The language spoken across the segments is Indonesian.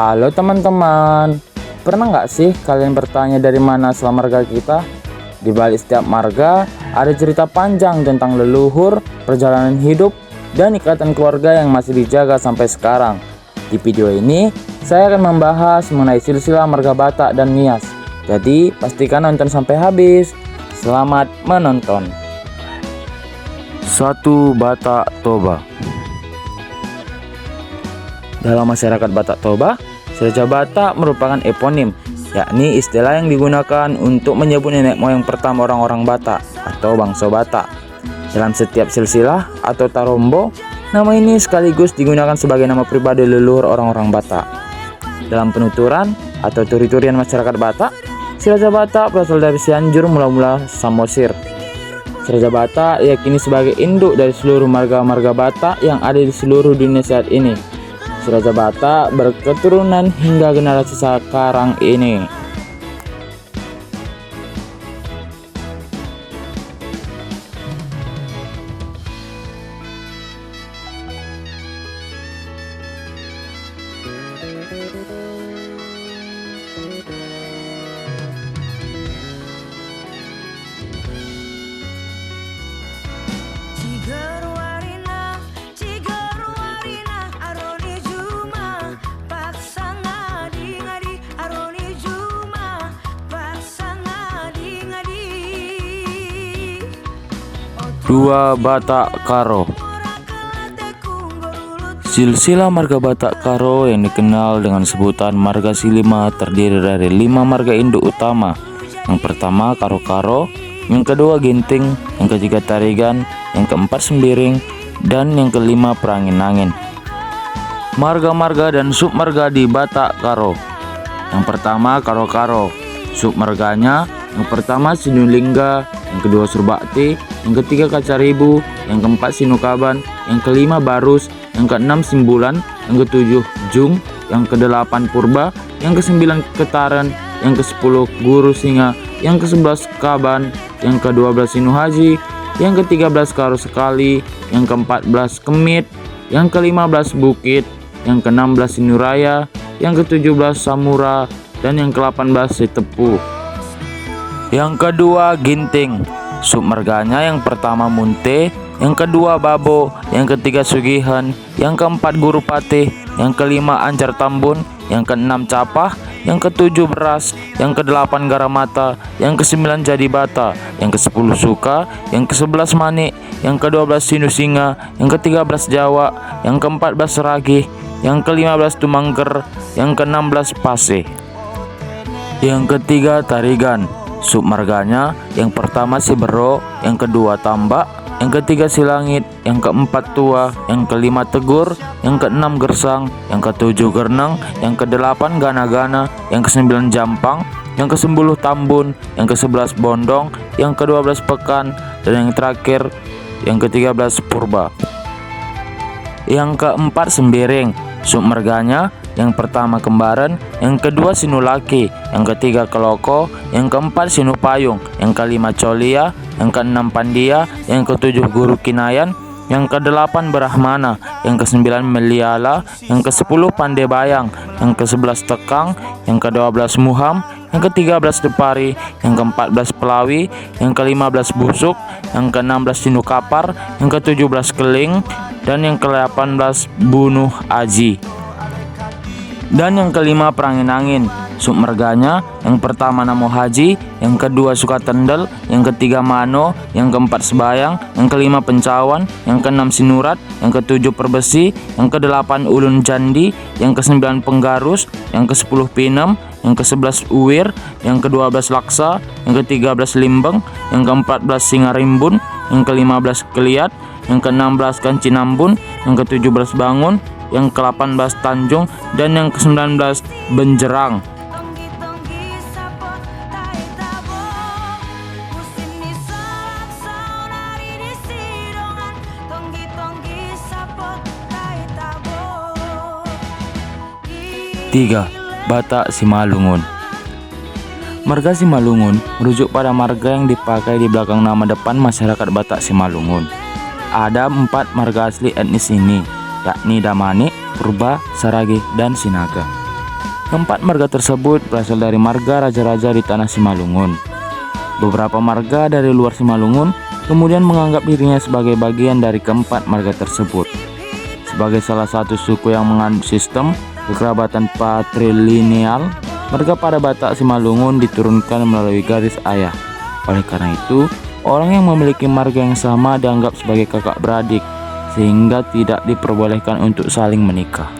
Halo teman-teman, pernah nggak sih kalian bertanya dari mana asal marga kita? Di balik setiap marga ada cerita panjang tentang leluhur, perjalanan hidup, dan ikatan keluarga yang masih dijaga sampai sekarang. Di video ini, saya akan membahas mengenai silsilah marga Batak dan Nias. Jadi, pastikan nonton sampai habis. Selamat menonton. 1. Batak Toba. Dalam masyarakat Batak Toba, Raja Batak merupakan eponim, yakni istilah yang digunakan untuk menyebut nenek moyang pertama orang-orang Batak atau bangsa Batak. Dalam setiap silsilah atau tarombo, nama ini sekaligus digunakan sebagai nama pribadi leluhur orang-orang Batak. Dalam penuturan atau turi-turian masyarakat Batak, si Raja Batak berasal dari Cianjur, mula-mula Samosir. Si Raja Batak diyakini sebagai induk dari seluruh marga-marga Batak yang ada di seluruh dunia saat ini. Si Raja Batak berketurunan hingga generasi sekarang ini. Dua. Batak Karo. Silsilah marga Batak Karo yang dikenal dengan sebutan marga Silima terdiri dari 5 marga induk utama. Yang pertama Karo-Karo, yang kedua Ginting, yang ketiga Tarigan, yang keempat Sembiring, dan yang kelima Perangin-angin. Marga-marga dan submarga di Batak Karo. Yang pertama Karo-Karo. Submarganya yang pertama Sinulingga, yang kedua Surbakti, yang ketiga Kacaribu, yang keempat Sinukaban, yang kelima Barus, yang keenam Simbulan, yang ketujuh Jung, yang kedelapan Purba, yang kesembilan Ketaran, yang ke-10 Guru Singa, yang ke-11 Kaban, yang ke-12 Sinuhaji, yang ke-13 Karo Sekali, yang ke-14 Kemit, yang ke-15 Bukit, yang ke-16 Sinuraya, yang ke-17 Samura, dan yang ke-18 Sitepu. Yang kedua Ginting. Submarganya yang pertama Munte, yang kedua Babo, yang ketiga Sugihan, yang keempat Guru Patih, yang kelima Ancar Tambun, yang keenam Capah, yang ketujuh Beras, yang kedelapan Garamata, yang ke-9 Jadibata, yang ke-10 Suka, yang ke-11 Manik, yang ke-12 Sinusinga, yang ke-13 Jawa, yang ke-14 Ragih, yang ke-15 Tumangker, yang ke-16 Pase. Yang ketiga Tarigan. Submarganya yang pertama Sibero, yang kedua Tambak, yang ketiga Silangit, yang keempat Tua, yang kelima Tegur, yang keenam Gersang, yang ketujuh Gerneng, yang kedelapan Gana-Gana, yang ke-9 Jampang, yang ke-10 Tambun, yang ke-11 Bondong, yang ke-12 Pekan, dan yang terakhir yang ke-13 Purba. Yang keempat Sembiring. Submarganya yang pertama Kembaran, yang kedua Sinulaki, yang ketiga Keloko, yang keempat Sinupayung, yang kelima Colia, yang keenam Pandia, yang ketujuh Guru Kinayan, yang ke-8 Brahmana, yang ke-9 Meliala, yang ke-10 Pandebayang, yang ke-11 Tekang, yang ke-12 Muham, yang ke-13 Depari, yang ke-14 Pelawi, yang ke-15 Busuk, yang ke-16 Sinukapar, yang ke-17 Keling, dan yang ke-18 Bunuh Aji. Dan yang kelima Perangin-angin. Submarganya yang pertama Namo Haji, yang kedua Sukatendel, yang ketiga Mano, yang keempat Sebayang, yang kelima Pencawan, yang keenam Sinurat, yang ketujuh Perbesi, yang ke-8 Ulun Candi, yang ke-9 Penggarus, yang ke-10 Pinem, yang ke-11 Uwir, yang ke-12 Laksa, yang ke-13 Limbeng, yang ke-14 Singarimbun, yang ke-15 Keliat, yang ke-16 Kancinambun, yang ke-17 Bangun, yang ke-18 Tanjung, dan yang ke-19 Benjerang. Tiga. Batak Simalungun. Marga Simalungun merujuk pada marga yang dipakai di belakang nama depan masyarakat Batak Simalungun. Ada 4 marga asli etnis ini, yakni Damanik, Purba, Saragih, dan Sinaga. Keempat marga tersebut berasal dari marga raja-raja di tanah Simalungun. Beberapa marga dari luar Simalungun kemudian menganggap dirinya sebagai bagian dari keempat marga tersebut. Sebagai salah satu suku yang menganut sistem kekerabatan patrilineal, marga pada Batak Simalungun diturunkan melalui garis ayah. Oleh karena itu, orang yang memiliki marga yang sama dianggap sebagai kakak beradik, sehingga tidak diperbolehkan untuk saling menikah.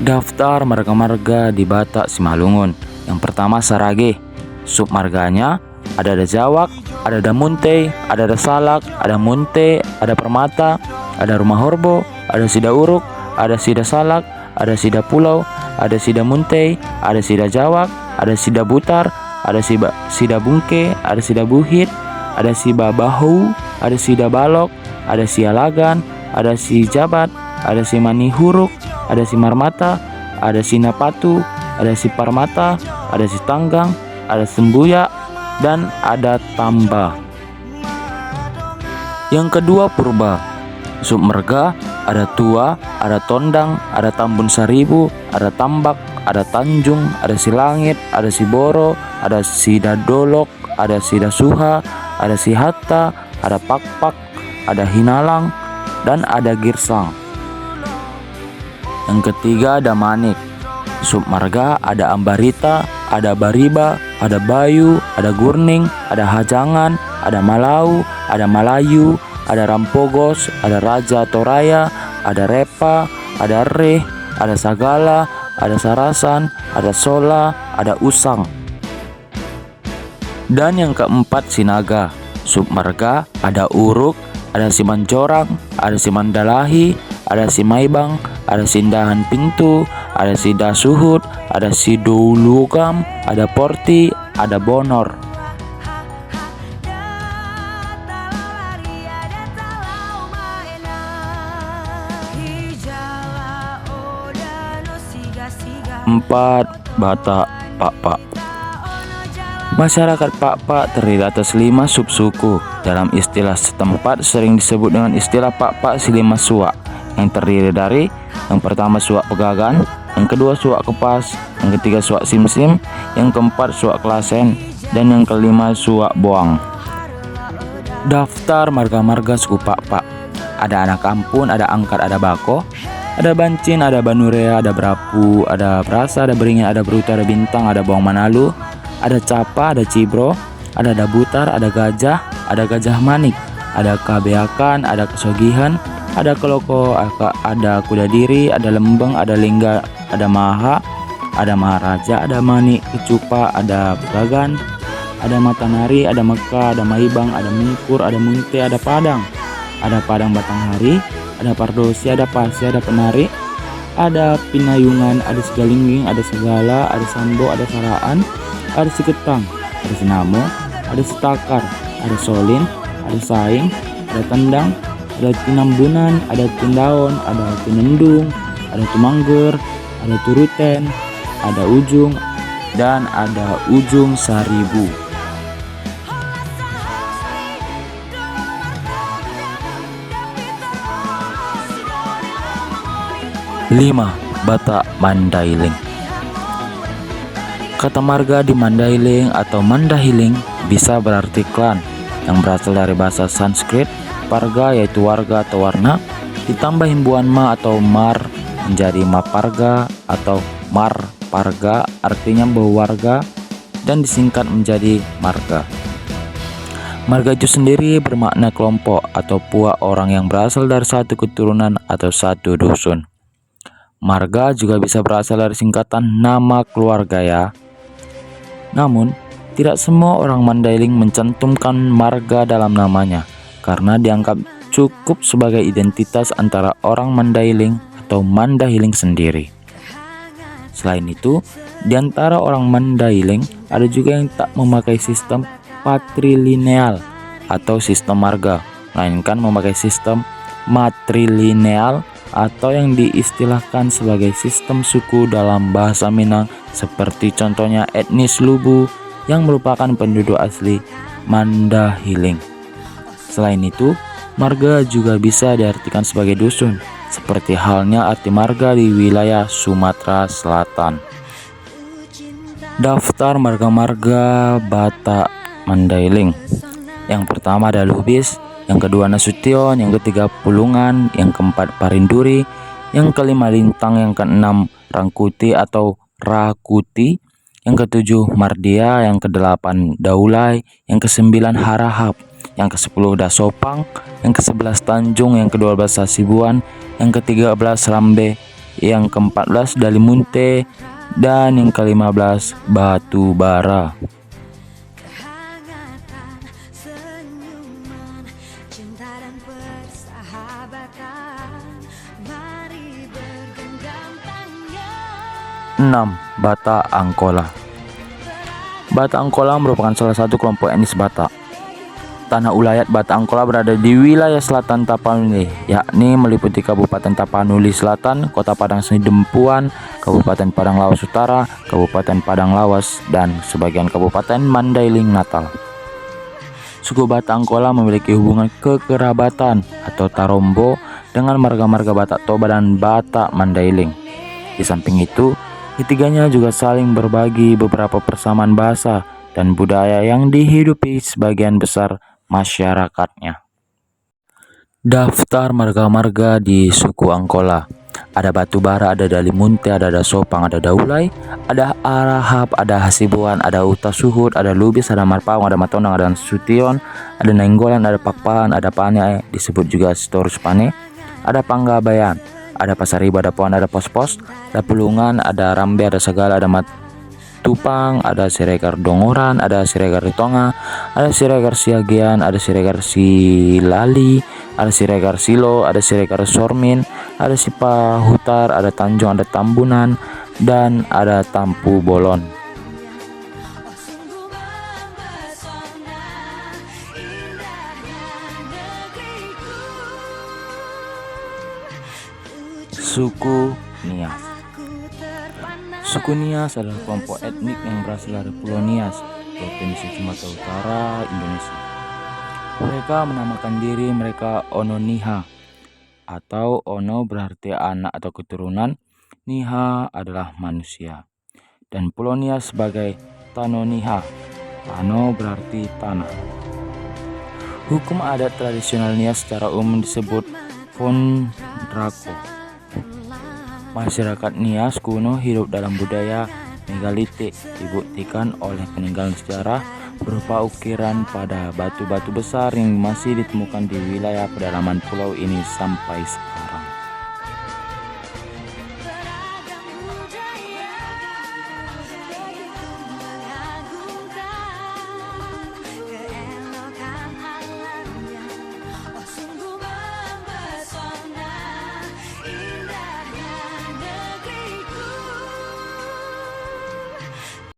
Daftar marga-marga di Batak Simalungun. Yang pertama Sarage. Submarganya ada Dajawak, ada Damunte, ada Dasalak, ada Munte, ada Permata, ada Rumah Horbo, ada Sida Uruk, ada Sida Salak, ada Sida Pulau, ada Sida Munte, ada Sida Jawak, ada Sida Butar, ada Sida Bungke, ada Sida Buhit, ada Sida Bahu, ada Sida Balok, ada Sialagan, ada Si Jabat, ada Si Mani Huruk, ada Si Marmata, ada Si Napatu, ada Si Parmata, ada Si Tanggang, ada Sembuya, dan ada Tamba. Yang kedua Purba. Submarga ada Tua, ada Tondang, ada Tambun Saribu, ada Tambak, ada Tanjung, ada Silangit, ada Siboro, ada Sida Dolok, ada Sida Suha, ada Sihatta, ada Pakpak, ada Hinalang, dan ada Girsang. Yang ketiga ada Manik. Submarga ada Ambarita, ada Bariba, ada Bayu, ada Gurning, ada Hajangan, ada Malau, ada Malayu, ada Rampogos, ada Raja Toraya, ada Repa, ada Reh, ada Sagala, ada Sarasan, ada Sola, ada Usang. Dan yang keempat Sinaga. Submarga ada Uruk, ada Simanjorang, ada Simandalahi, ada Simaibang, ada Sindahan Pintu, ada Sida Suhud, ada Sidulugam, ada Porti, ada Bonor. Empat Batak Pakpak. Masyarakat Pakpak terdiri atas 5 subsuku. Dalam istilah setempat sering disebut dengan istilah Pakpak Silima Suak, yang terdiri dari yang pertama Suak Pegagan, yang kedua Suak Kepas, yang ketiga Suak Simsim, yang keempat Suak Klasen, dan yang kelima Suak Boang. Daftar marga-marga suku Pakpak. Ada Anak Ampun, ada Angkat, ada Bako, ada Bancin, ada Banurea, ada Berapu, ada Perasa, ada Beringin, ada Beruta, ada Bintang, ada Boang Manalu, ada Capa, ada Cibro, ada Dabutar, ada Gajah Manik, ada Kabeakan, ada Kesogihan, ada Keloko, ada Kuda Diri, ada Lembeng, ada Lingga, ada Maha, ada Maharaja, ada Manik Kecupa, ada Pegagan, ada Matanari, ada Mekah, ada Maibang, ada Mungkur, ada Munte, ada Padang Batanghari, ada Pardosi, ada Pasi, ada Penari, ada Pinayungan, ada Segalingging, ada Segala, ada Sambo, ada Saraan, ada Siketang, ada Sinamo, ada Sitakar, ada Solin, ada Saing, ada Tendang, ada Tinambunan, ada Tindaon, ada Tinendung, ada Tumangger, ada Turuten, ada Ujung, dan ada Ujung Saribu. Lima Batak Mandailing. Kata marga di Mandailing atau Mandahiling bisa berarti klan, yang berasal dari bahasa Sanskrit. Parga yaitu warga atau warna, ditambah himbuan ma atau mar menjadi maparga atau mar parga, artinya berwarga, dan disingkat menjadi marga. Marga itu sendiri bermakna kelompok atau puak orang yang berasal dari satu keturunan atau satu dusun. Marga juga bisa berasal dari singkatan nama keluarga ya. Namun, tidak semua orang Mandailing mencantumkan marga dalam namanya karena dianggap cukup sebagai identitas antara orang Mandailing atau Mandahiling sendiri. Selain itu, di antara orang Mandailing ada juga yang tak memakai sistem patrilineal atau sistem marga, melainkan memakai sistem matrilineal atau yang diistilahkan sebagai sistem suku dalam bahasa Minang, seperti contohnya etnis Lubu yang merupakan penduduk asli Mandahiling. Selain itu, marga juga bisa diartikan sebagai dusun, seperti halnya arti marga di wilayah Sumatera Selatan. Daftar marga-marga Batak Mandailing. Yang pertama ada Lubis, yang kedua Nasution, yang ketiga Pulungan, yang keempat Parinduri, yang kelima Lintang, yang keenam Rangkuti atau Rakuti, yang ketujuh Mardia, yang kedelapan Daulay, yang kesembilan Harahap, yang ke-10 Dasopang, yang ke-11 Tanjung, yang ke-12 Hasibuan, yang ke-13 Rambe, yang ke-14 Dalimunte, dan yang ke-15 Batubara. Senyuman, cinta dan persahabatan, mari bergenggam tangan. 6. Batak Angkola. Batak Angkola merupakan salah satu kelompok etnis Batak. Tanah ulayat Batak Angkola berada di wilayah selatan Tapanuli, yakni meliputi Kabupaten Tapanuli Selatan, Kota Padang Sidempuan, Kabupaten Padang Lawas Utara, Kabupaten Padang Lawas, dan sebagian Kabupaten Mandailing Natal. Suku Batak Angkola memiliki hubungan kekerabatan atau tarombo dengan marga-marga Batak Toba dan Batak Mandailing. Di samping itu, ketiganya juga saling berbagi beberapa persamaan bahasa dan budaya yang dihidupi sebagian besar masyarakatnya. Daftar marga-marga di suku Angkola. Ada Batubara, ada Dalimunte, ada Dasopang, ada Daulay, ada Arahap, ada Hasibuan, ada Utasuhut, ada Lubis, ada Marpawang, ada Matonang, ada Nasution, ada Nainggolan, ada Pakpahan, ada Pane, disebut juga Storus Pane, ada Panggabayan, ada Pasaribu, ada Puan, ada Pos-Pos, ada Pulungan, ada Rambe, ada Sagala, ada Matupang, ada Siregar Dongoran, ada Siregar Ritonga, ada Siregar Siagian, ada Siregar Silali, ada Siregar Silo, ada Siregar Sormin, ada Sipahutar, ada Tanjung, ada Tambunan, dan ada Tampu Bolon. Suku Nias. Suku Nias adalah kelompok etnik yang berasal dari Pulau Nias, Provinsi Sumatera Utara, Indonesia. Mereka menamakan diri mereka Ono Niha, atau Ono berarti anak atau keturunan, Niha adalah manusia, dan Pulau Nias sebagai Tano Niha. Tano berarti tanah. Hukum adat tradisional Nias secara umum disebut Fondrako. Masyarakat Nias kuno hidup dalam budaya megalitik, dibuktikan oleh peninggalan sejarah berupa ukiran pada batu-batu besar yang masih ditemukan di wilayah pedalaman pulau ini sampai sekarang.